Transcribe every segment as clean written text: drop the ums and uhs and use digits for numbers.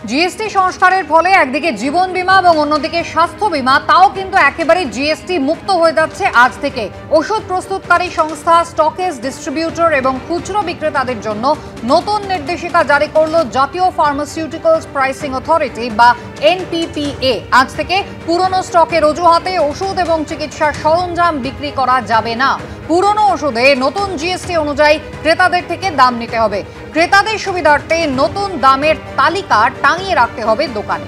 GST সংস্কারের ফলে একদিকে জীবন বীমা এবং অন্যদিকে স্বাস্থ্য বীমা তাও কিন্তু একেবারে জিএসটি মুক্ত হয়ে যাচ্ছে আজ থেকে। ওষুধ প্রস্তুতকারী সংস্থা, স্টকেজ, ডিস্ট্রিবিউটর এবং খুচরো বিক্রেতাদের জন্য নতুন নির্দেশিকা জারি করল জাতীয় ফার্মাসিউটিক্যালস প্রাইসিং অথরিটি বা এনপিপিএ। আজ থেকে পুরনো স্টকের অজুহাতে ওষুধ এবং চিকিৎসার সরঞ্জাম বিক্রি করা যাবে না। পুরনো ওষুধে নতুন জিএসটি অনুযায়ী ক্রেতাদের থেকে দাম নিতে হবে। ক্রেতাদের সুবিধার্থে নতুন দামের তালিকা টাঙিয়ে রাখতে হবে দোকানে।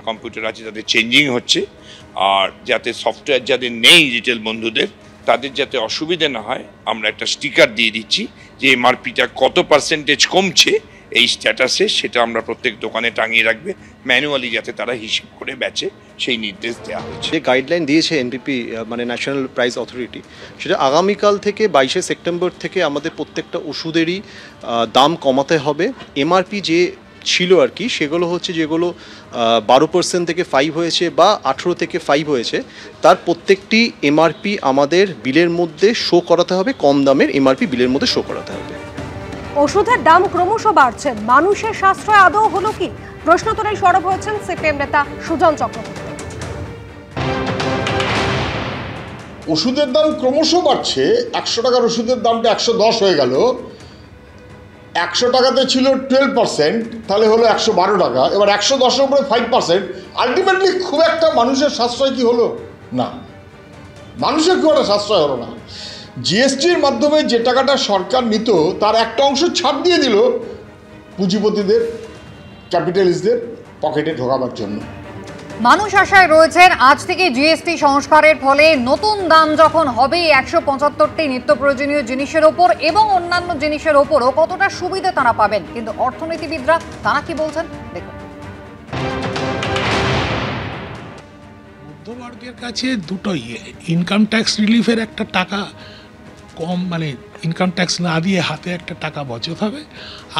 কম্পিউটার আছে যাদের চেঞ্জিং হচ্ছে, আর যাতে সফটওয়্যার যাদের নেই রিটেল বন্ধুদের তাদের যাতে অসুবিধা না হয়, আমরা একটা স্টিকার দিয়ে দিচ্ছি যে এমআরপিটা কত পার্সেন্টেজ কমছে এই স্ট্যাটাসে, সেটা আমরা প্রত্যেক দোকানে টাঙিয়ে রাখবে, ম্যানুয়ালি যাতে তারা হিসেব করে বেচে সেই নির্দেশ দেওয়া হয়েছে। যে গাইডলাইন দিয়েছে এনপিপি মানে ন্যাশনাল প্রাইস অথরিটি, সেটা আগামীকাল থেকে 22শে সেপ্টেম্বর থেকে আমাদের প্রত্যেকটা ওষুধেরই দাম কমাতে হবে। এমআরপি যে ছিল আর কি, সেগুলো হচ্ছে যেগুলো 12% থেকে 5 হয়েছে বা 18 থেকে 5 হয়েছে, তার প্রত্যেকটি এমআরপি আমাদের বিলের মধ্যে শো করাতে হবে, কম দামের এমআরপি বিলের মধ্যে শো করাতে হবে। ওষুধের দাম ক্রমশ বাড়ছে, মানুষের সাশ্রয় আদৌ হলো কি? প্রশ্ন তোলাই সরব হয়েছেন সিপিএম নেতা সুজন চক্রবর্তী। ওষুধের দাম ক্রমশ বাড়ছে। 100 টাকার ওষুধের দামটা 110 হয়ে গেল। 100 টাকাতে ছিল 12%, তাহলে হলো 112 টাকা। এবার 110-এর উপরে 5%। আলটিমেটলি খুব একটা মানুষের সাশ্রয় কি হলো? না, মানুষের খুব একটা সাশ্রয় হলো না। জিএসটির মাধ্যমে যে টাকাটা সরকার নিত তার একটা অংশ ছাড় দিয়ে দিল পুঁজিপতিদের, ক্যাপিটালিস্টদের পকেটে ঢোকাবার জন্য। মানুষ আশায় রয়েছেন আজ থেকে জিএসটি সংস্কারের ফলে নতুন দাম যখন হবে 175টি নিত্য প্রয়োজনীয় জিনিসের ওপর এবং অন্যান্য জিনিসের ওপরও কতটা সুবিধা তারা পাবেন। কিন্তু অর্থনীতিবিদরা তারা কি বলছেন দেখুন। মধ্যবর্গের কাছে দুটোই, ইনকাম ট্যাক্স রিলিফের একটা টাকা কম, মানে ইনকাম ট্যাক্স না দিয়ে হাতে একটা টাকা বচত হবে।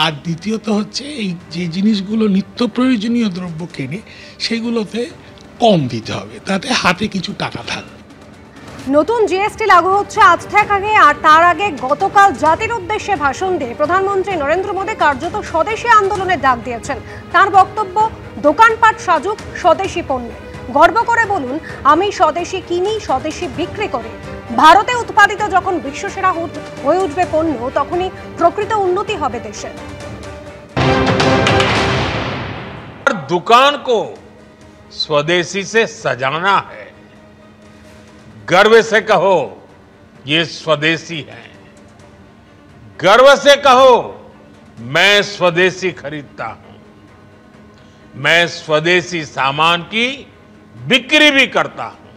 আর দ্বিতীয়ত হচ্ছে এই যে জিনিসগুলো নিত্য প্রয়োজনীয় দ্রব্য কেনে সেগুলোতে কম দিতে হবে, তাতে হাতে কিছু টাকা থাকবে। নতুন জিএসটি লাগু হচ্ছে আজ থেকে, আর তার আগে গতকাল জাতির উদ্দেশ্যে ভাষণ দিয়ে প্রধানমন্ত্রী নরেন্দ্র মোদী কার্যত স্বদেশী আন্দোলনের ডাক দিয়েছেন। তার বক্তব্য, দোকানপাট সাজুক স্বদেশী পণ্যে। গর্ব করে বলুন, আমি স্বদেশী কিনি, স্বদেশী বিক্রি করি। ভারতে উৎপাদিত যখন বিশ্বসেরা হয়ে উঠবে পণ্য, তখনই প্রকৃত উন্নতি হবে দেশের। दुकान को स्वदेशी से सजाना है। गर्व से कहो ये स्वदेशी है, गर्व से कहो मैं स्वदेशी खरीदता हूं, मैं स्वदेशी सामान की बिक्री भी करता हूं।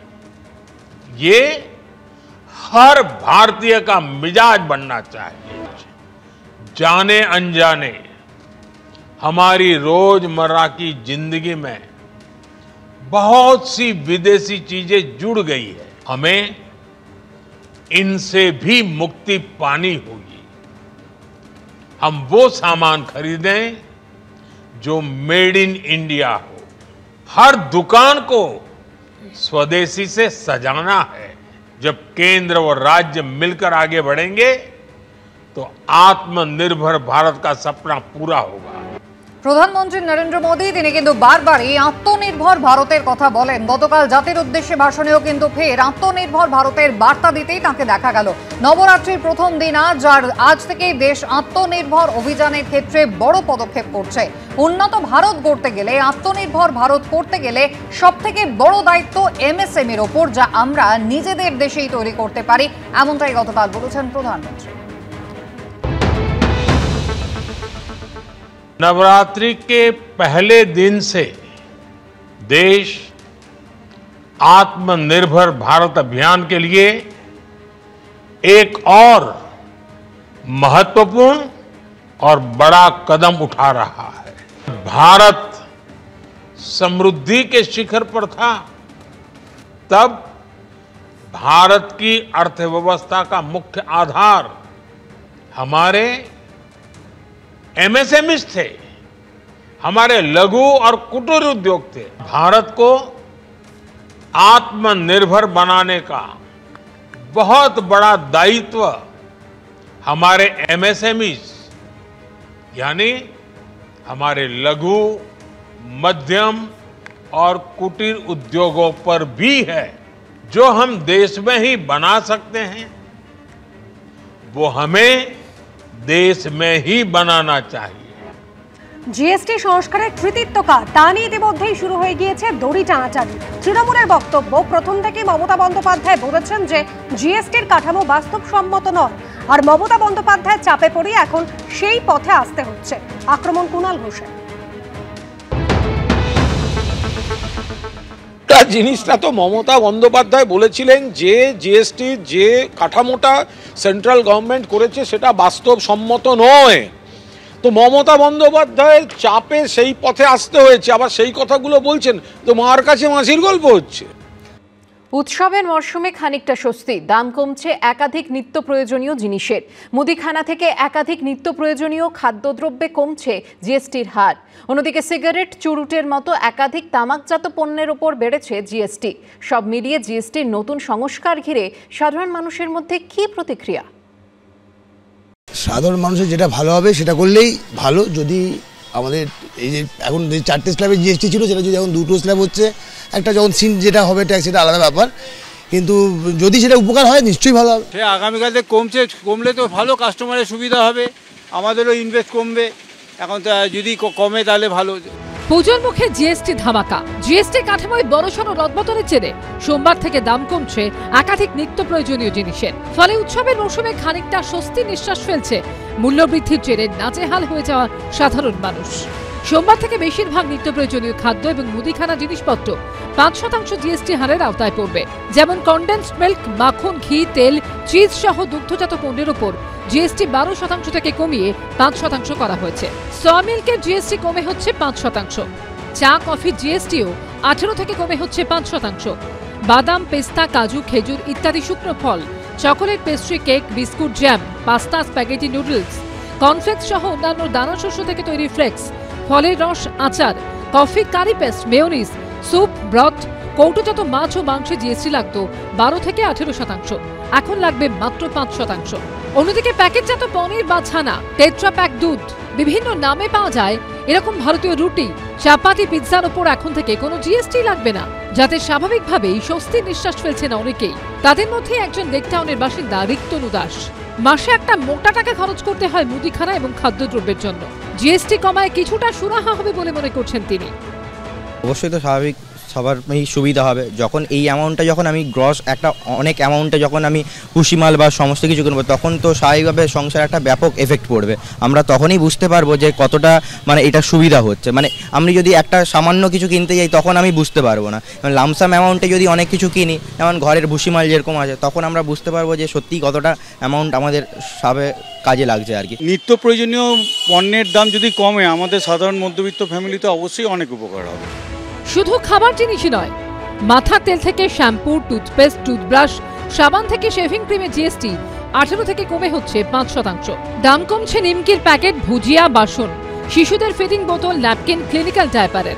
ये हर भारतीय का मिजाज बनना चाहिए। जाने अनजाने हमारी रोजमर्रा की जिंदगी में बहुत सी विदेशी चीजें जुड़ गई है, हमें इनसे भी मुक्ति पानी होगी। हम वो सामान खरीदें जो मेड इन इंडिया हो। हर दुकान को स्वदेशी से सजाना है। जब केंद्र और राज्य मिलकर आगे बढ़ेंगे तो आत्मनिर्भर भारत का सपना पूरा होगा। প্রধানমন্ত্রী নরেন্দ্র মোদী তিনি কিন্তু বারবারই আত্মনির্ভর ভারতের কথা বলেন। গতকাল জাতির উদ্দেশ্যে ভাষণেও কিন্তু ফের আত্মনির্ভর ভারতের বার্তা দিতেই তাকে দেখা গেল। নবরাত্রির প্রথম দিন আজ থেকেই দেশ আত্মনির্ভর অভিযানের ক্ষেত্রে বড় পদক্ষেপ করছে। উন্নত ভারত গড়তে গেলে, আত্মনির্ভর ভারত করতে গেলে সবথেকে বড় দায়িত্ব এমএসএমইর ওপর, যা আমরা নিজেদের দেশেই তৈরি করতে পারি, এমনটাই গতকাল বলেছেন প্রধানমন্ত্রী। नवरात्रि के पहले दिन से देश आत्मनिर्भर भारत अभियान के लिए एक और महत्वपूर्ण और बड़ा कदम उठा रहा है। भारत समृद्धि के शिखर पर था, तब भारत की अर्थव्यवस्था का मुख्य आधार हमारे एमएसएमईज थे, हमारे लघु और कुटीर उद्योग थे। भारत को आत्मनिर्भर बनाने का बहुत बड़ा दायित्व हमारे एमएसएमईज यानी हमारे लघु, मध्यम और कुटीर उद्योगों पर भी है। जो हम देश में ही बना सकते हैं वो हमें देश में ही बनाना चाहिए। জিএসটি সংস্কারের কৃতিত্ব কার তা নিয়ে ইতিমধ্যেই শুরু হয়ে গিয়েছে দড়ি টানাটানি। তৃণমূলের বক্তব্য, প্রথম থেকে মমতা বন্দ্যোপাধ্যায় বলেছেন যে জিএসটির কাঠামো বাস্তবসম্মত নয়, আর মমতা বন্দ্যোপাধ্যায়ের চাপে পড়ে এখন সেই পথে আসতে হচ্ছে। আক্রমণ কুণাল ঘোষের। জিনিসটা তো মমতা বন্দ্যোপাধ্যায় বলেছিলেন যে জিএসটির যে কাঠামোটা সেন্ট্রাল গভর্নমেন্ট করেছে সেটা বাস্তবসম্মত নয়। তো মমতা বন্দ্যোপাধ্যায়ের চাপে সেই পথে আসতে হয়েছে, আবার সেই কথাগুলো বলছেন তো মার কাছে মাসির গল্প হচ্ছে। উৎসবের মরশুমে খানিকটা স্বস্তি, দাম কমছে একাধিক নিত্য প্রয়োজনীয় জিনিসের। মুদিখানা থেকে একাধিক নিত্য প্রয়োজনীয় খাদ্যদ্রব্যে কমছে জিএসটির হার। অন্যদিকে সিগারেট, চুরুটের মতো একাধিক তামাকজাত পণ্যের ওপর বেড়েছে জিএসটি। সব মিলিয়ে জিএসটির নতুন সংস্কার ঘিরে সাধারণ মানুষের মধ্যে কি প্রতিক্রিয়া? সাধারণ মানুষের যেটা ভালো হবে সেটা করলেই ভালো। যদি আমাদের এই যে এখন যে 4টে স্ল্যাবের জিএসটি ছিল সেটা যদি এখন 2টো স্ল্যাব হচ্ছে, একটা যখন সিন যেটা হবে ট্যাক্স সেটা আলাদা ব্যাপার, কিন্তু যদি সেটা উপকার হয় নিশ্চয়ই ভালো হবে। সে আগামীকালে কমলে তো ভালো, কাস্টমারের সুবিধা হবে, আমাদেরও ইনভেস্ট কমবে। এখন যদি কমে তাহলে ভালো। পুজোর মুখে জিএসটি ধামাকা। জিএসটি কাঠামোয় বড়সড় রদবদলের জেরে সোমবার থেকে দাম কমছে একাধিক নিত্য প্রয়োজনীয় জিনিসের। ফলে উৎসবের মৌসুমে খানিকটা স্বস্তি নিঃশ্বাস ফেলছে মূল্যবৃদ্ধির জেরে নাজেহাল হয়ে যাওয়া সাধারণ মানুষ। সোমবার থেকে বেশিরভাগ নিত্য প্রয়োজনীয় খাদ্য এবং মুদিখানা জিনিসপত্র 5% জিএসটি হারের আওতায় পড়বে। যেমন কনডেন্সড মিল্ক, মাখন, ঘি, তেল, চিজ সহ দুগ্ধজাত পণ্যের উপর জিএসটি 12% থেকে কমিয়ে 5% করা হয়েছে। সয়া মিল্কের জিএসটি কমে হচ্ছে 5%। চা, কফির জিএসটিও 18 থেকে কমে হচ্ছে 5%। বাদাম, পেস্তা, কাজু, খেজুর ইত্যাদি শুকনো ফল, chocolate, pastry, cake, biscuit, jam, pasta, spaghetti, noodles, cornflakes সহ অন্যান্য দানা শস্য থেকে তৈরি ফ্লেক্স, ফলের রস, আচার, কফি, কারি পেস্ট, মেয়োনিজ, স্যুপ, ব্রথ, কৌটোজাত মাছ ও মাংসে জিএসটি লাগতো 12 থেকে 18%, এখন লাগবে মাত্র 5%। অন্যদিকে প্যাকেটজাত পনির বা ছানা, টেট্রা প্যাক দুধ, বিভিন্ন নামে পাওয়া যায় এরকম ভারতীয় রুটি, চাপাতি, পিৎজার উপর এখন থেকে কোনো জিএসটি লাগবে না, যাতে স্বাভাবিকভাবেই স্বস্তির নিঃশ্বাস ফেলছেন অনেকেই। তাদের মধ্যে একজন লেকটাউনের বাসিন্দা রিক্তনু দাস। মাসে একটা মোটা টাকা খরচ করতে হয় মুদিখানা এবং খাদ্যদ্রব্যের জন্য। জিএসটি কমায় কিছুটা সুরাহা হবে বলে মনে করছেন তিনি। অবশ্যই তো স্বাভাবিক, সবার সুবিধা হবে। যখন এই অ্যামাউন্টটা যখন আমি গ্রস একটা অনেক অ্যামাউন্টে যখন আমি ভুসিমাল বা সমস্ত কিছু কিনবো, তখন তো স্বাভাবিকভাবে সংসারে একটা ব্যাপক এফেক্ট পড়বে। আমরা তখনই বুঝতে পারবো যে কতটা মানে এটা সুবিধা হচ্ছে। মানে আমি যদি একটা সামান্য কিছু কিনতে যাই তখন আমি বুঝতে পারবো না। লামসাম অ্যামাউন্টে যদি অনেক কিছু কিনি, যেমন ঘরের ভুসিমাল যেরকম আছে, তখন আমরা বুঝতে পারবো যে সত্যিই কতটা অ্যামাউন্ট আমাদের সবে কাজে লাগছে আর কি। নিত্য প্রয়োজনীয় পণ্যের দাম যদি কমে আমাদের সাধারণ মধ্যবিত্ত ফ্যামিলিতে অবশ্যই অনেক উপকার হবে। শুধু খাবার জিনিসই নয়, মাথার তেল থেকে শ্যাম্পু, টুথপেস্ট, টুথব্রাশ, সাবান থেকে শেভিং ক্রিমের জিএসটি 18 থেকে কমে হচ্ছে 5%। দাম কমছে নিমকির প্যাকেট, ভুজিয়া, বাসন, শিশুদের ফিডিং বোতল, ন্যাপকিন, ক্লিনিক্যাল ডায়াপারের।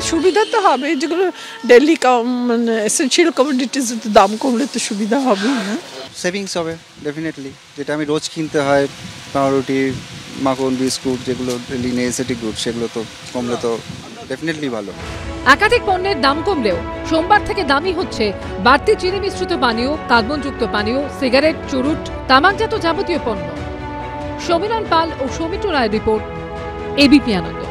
সুবিধা তো হবে, যেগুলো ডেইলি মানে এসেনশিয়াল কমোডিটিস দাম কমলে তো সুবিধা হবে না। সেভিংস হবে ডেফিনেটলি, যেটা আমি রোজ কিনতে হয়, পাউরুটি, মাখন, বিস্কুট, যেগুলো ডেইলি নেসেসিটি গুড, সেগুলো তো কমলে তো ডেফিনেটলি ভালো। একাধিক পণ্যের দাম কমলেও সোমবার থেকে দামি হচ্ছে বাড়তি চিনি মিশ্রিত পানীয়, কার্বনযুক্ত পানীয়, সিগারেট, চুরুট, তামাকজাত যাবতীয় পণ্য। সমীরণ পাল ও সৌমিত্র রায়ের রিপোর্ট, এবিপি আনন্দ।